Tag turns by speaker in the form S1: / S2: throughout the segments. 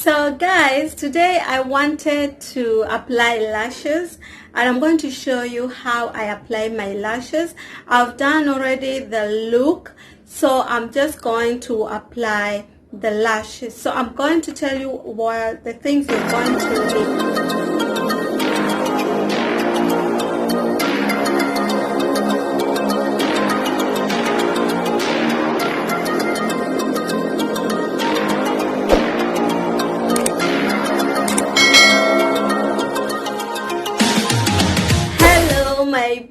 S1: So guys, today I wanted to apply lashes and I'm going to show you how I apply my lashes. I've done already the look, so I'm just going to apply the lashes. So I'm going to tell you what the things you're going to need. My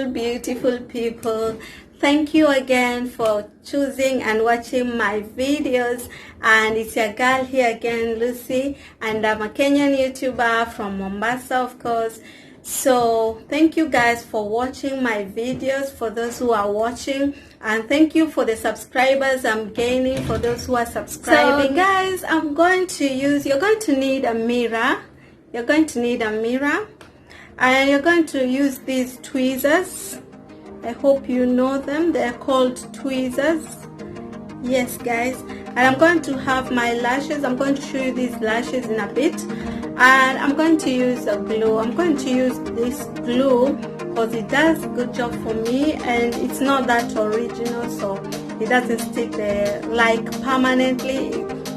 S1: beautiful people, thank you again for choosing and watching my videos. And it's your girl here again, Lucy, and I'm a Kenyan YouTuber from Mombasa, of course. So thank you guys for watching my videos, for those who are watching, and thank you for the subscribers I'm gaining, for those who are subscribing. So guys, you're going to need a mirror. You're going to need a mirror. And you're going to use these tweezers. I hope you know them. They're called tweezers. Yes guys. And I'm going to have my lashes. I'm going to show you these lashes in a bit. And I'm going to use a glue. I'm going to use this glue because it does a good job for me, and it's not that original, so it doesn't stick there like permanently.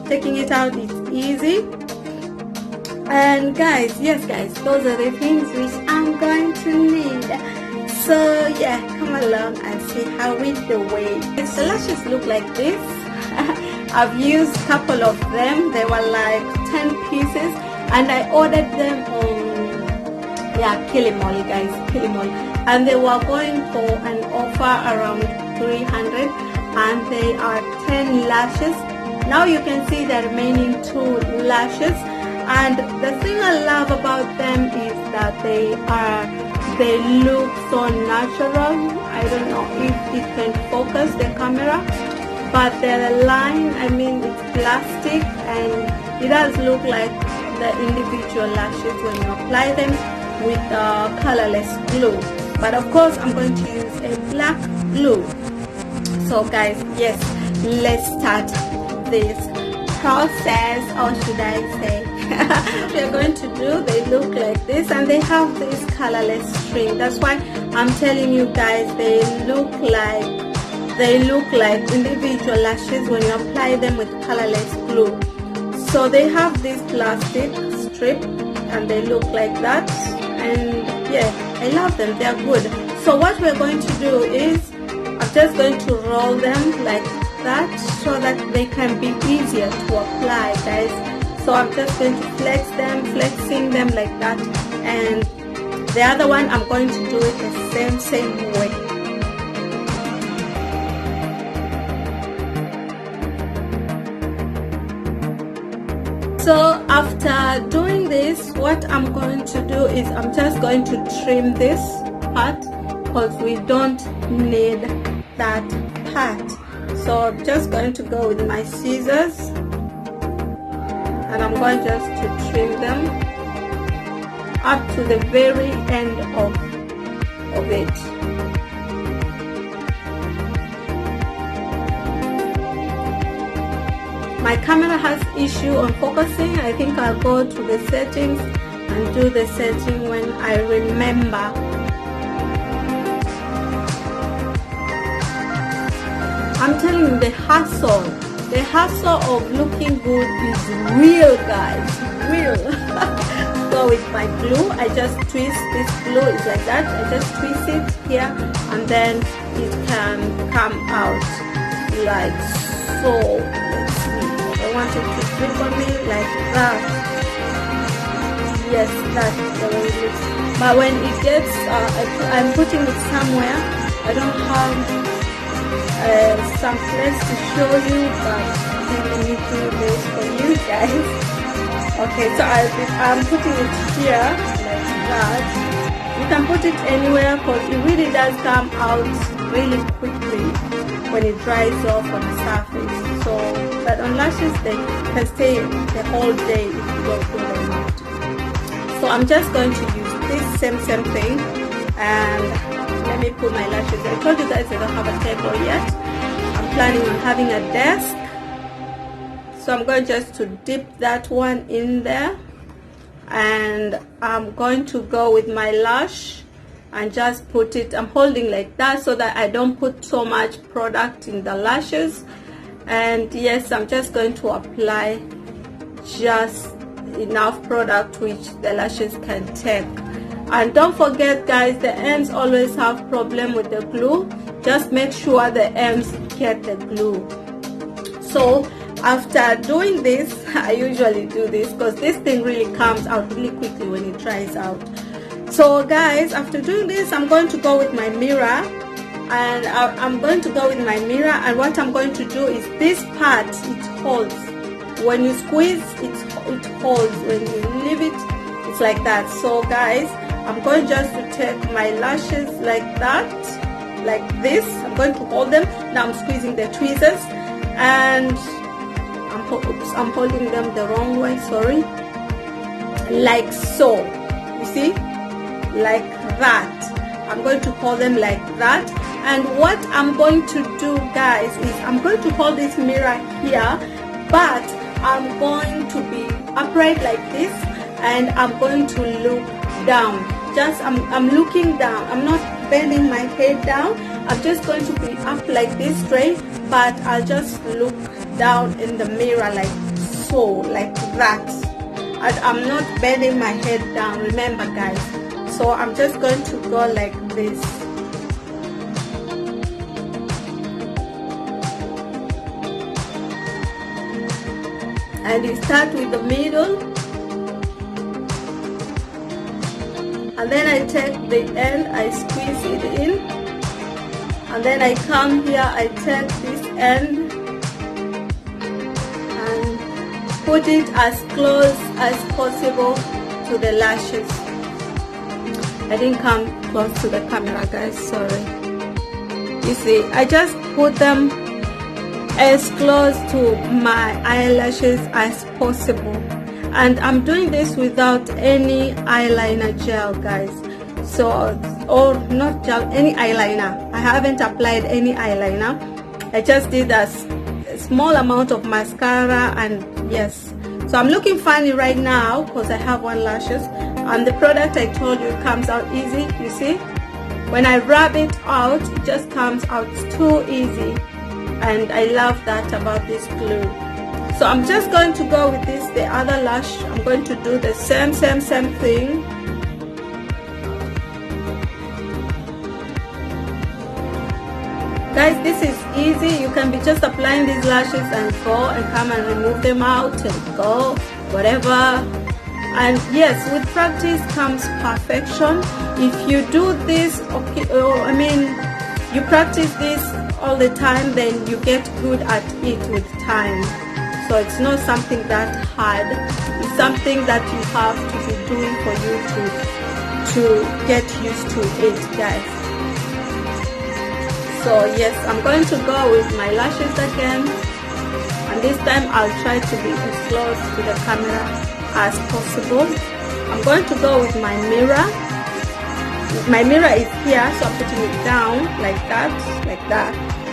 S1: Taking it out is easy. And guys, yes guys, those are the things which I'm going to need. So yeah, come along and see how we do it. The lashes look like this. I've used a couple of them. They were like 10 pieces and I ordered them on Kilimall, guys, Kilimall, and they were going for an offer around 300, and they are 10 lashes. Now you can see the remaining 2 lashes. And the thing I love about them is that they look so natural. I don't know if it can focus the camera, but they're lined. I mean, it's plastic and it does look like the individual lashes when you apply them with colorless glue. But of course, I'm going to use a black glue. So guys, yes, let's start this process, or should I say we're going to do. They look like this and they have this colorless string. That's why I'm telling you guys, they look like individual lashes when you apply them with colorless glue. So they have this plastic strip and they look like that, and yeah, I love them. They're good. So what we're going to do is I'm just going to roll them like that so that they can be easier to apply, guys. So I'm just going to flexing them like that, and the other one I'm going to do it the same way. So after doing this, what I'm going to do is I'm just going to trim this part because we don't need that part. So I'm just going to go with my scissors and I'm going just to trim them up to the very end of it. My camera has issue on focusing. I think I'll go to the settings and do the setting when I remember. I'm telling you, the hustle of looking good is real, guys, real. So with my glue, I just twist this glue. It's like that. I just twist it here, and then it can come out like so. Let's see. I want it to grip on me like that. Yes, that's the way it looks. But when it gets, I'm putting it somewhere. I don't have some place to show you, but I need to do this for you guys. Okay, so I'm putting it here like that. You can put it anywhere because it really does come out really quickly when it dries off on the surface. So, but on lashes they can stay the whole day if you don't do them out. So I'm just going to use this same thing, and let me put my lashes. I told you guys I don't have a table yet. I'm planning on having a desk. So I'm going just to dip that one in there, and I'm going to go with my lash and just put it, I'm holding like that so that I don't put so much product in the lashes. And yes, I'm just going to apply just enough product which the lashes can take. And don't forget guys, the ends always have problem with the glue. Just make sure the ends get the glue. So after doing this, I usually do this because this thing really comes out really quickly when it dries out. So guys, after doing this, I'm going to go with my mirror, and I'm going to go with my mirror, and what I'm going to do is this part, it holds. When you squeeze, it holds. When you leave it, it's like that. So guys, I'm going just to take my lashes like that, like this. I'm going to hold them. Now I'm squeezing the tweezers, and I'm holding them the wrong way, sorry. Like so, you see? Like that. I'm going to hold them like that. And what I'm going to do guys is I'm going to hold this mirror here, but I'm going to be upright like this, and I'm going to look down. Just I'm looking down. I'm not bending my head down. I'm just going to be up like this straight, but I'll just look down in the mirror like so, like that. And I'm not bending my head down, remember guys. So I'm just going to go like this. And you start with the middle, and then I take the end, I squeeze it in, and then I come here, I take this end and put it as close as possible to the lashes. I didn't come close to the camera guys, sorry. You see, I just put them as close to my eyelashes as possible, and I'm doing this without any eyeliner gel guys. So, or not gel, any eyeliner. I haven't applied any eyeliner. I just did a small amount of mascara, and yes, so I'm looking funny right now because I have one lashes, and the product I told you comes out easy. You see, when I rub it out, it just comes out too easy, and I love that about this glue. So I'm just going to go with this, the other lash. I'm going to do the same thing. Guys, this is easy. You can be just applying these lashes and go and come and remove them out and go, whatever. And yes, with practice comes perfection. If you do this, okay, you practice this all the time, then you get good at it with time. So it's not something that hard. It's something that you have to be doing for you to get used to it, guys. So yes, I'm going to go with my lashes again, and this time I'll try to be as close to the camera as possible. I'm going to go with my mirror. My mirror is here, so I'm putting it down like that,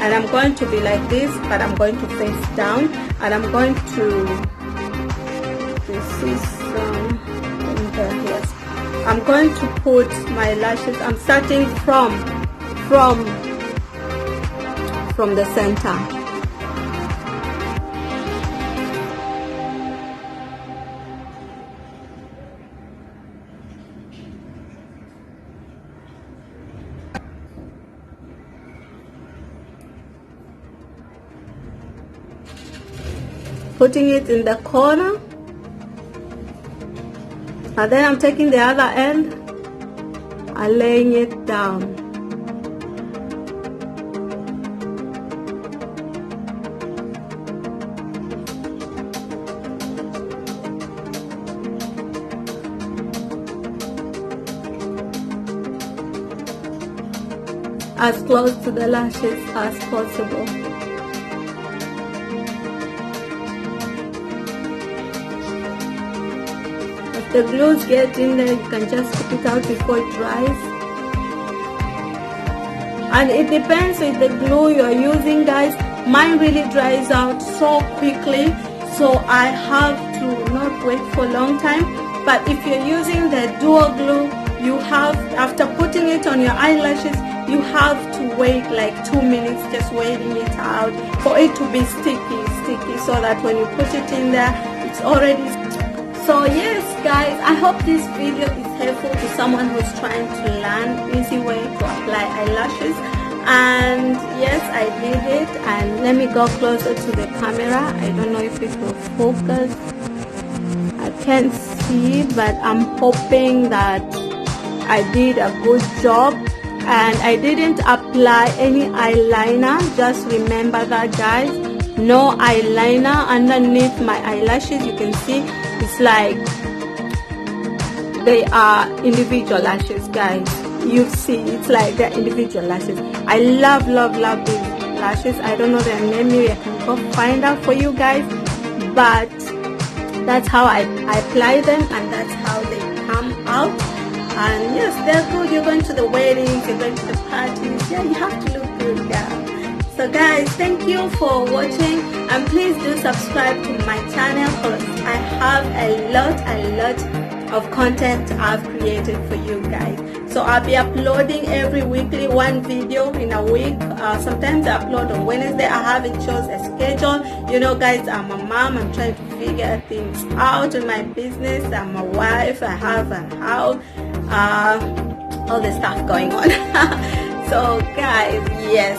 S1: and I'm going to be like this, but I'm going to face down, and I'm going to, this is yes, I'm going to put my lashes. I'm starting from the center. Putting it in the corner, and then I'm taking the other end and laying it down. As close to the lashes as possible. If the glues get in there, you can just take it out before it dries. And it depends with the glue you are using, guys. Mine really dries out so quickly, so I have to not wait for a long time. But if you're using the dual glue, you have, after putting it on your eyelashes, you have to wait like 2 minutes, just waiting it out for it to be sticky, so that when you put it in there, it's already. So yes guys, I hope this video is helpful to someone who's trying to learn easy way to apply eyelashes. And yes, I did it. And let me go closer to the camera. I don't know if it will focus. I can't see, but I'm hoping that I did a good job. And I didn't apply any eyeliner. Just remember that, guys. No eyeliner underneath my eyelashes. You can see it's like they are individual lashes, guys. You see, it's like they're individual lashes. I love these lashes. I don't know their name. Maybe I can go find out for you guys. But that's how I apply them, and that's how they come out. And yes, they're good. You're going to the weddings, you're going to the parties. Yeah, you have to look good, girl. So guys, thank you for watching, and please do subscribe to my channel because I have a lot of content I've created for you guys. So I'll be uploading every weekly, one video in a week. Sometimes I upload on Wednesday. I haven't chose a schedule. You know guys, I'm a mom. I'm trying to figure things out in my business. I'm a wife. I have a house. All the stuff going on. So guys, yes,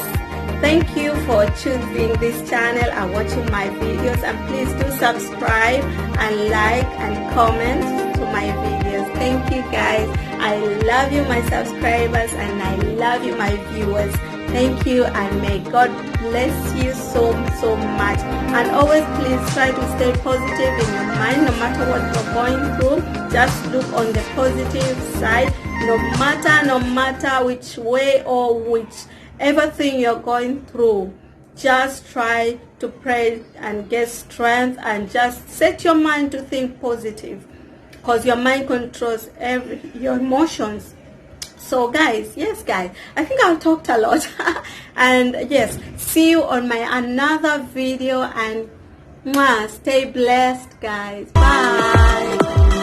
S1: thank you for choosing this channel and watching my videos, and please do subscribe and like and comment to my videos. Thank you guys. I love you, my subscribers, and I love you, my viewers. Thank you, and may God bless you so much. And always please try to stay positive in your mind. No matter what you're going through, just look on the positive side. No matter which way or whichever thing you're going through, just try to pray and get strength, and just set your mind to think positive, because your mind controls your emotions. So guys, yes guys, I think I've talked a lot. And yes, see you on my another video, and stay blessed guys. Bye.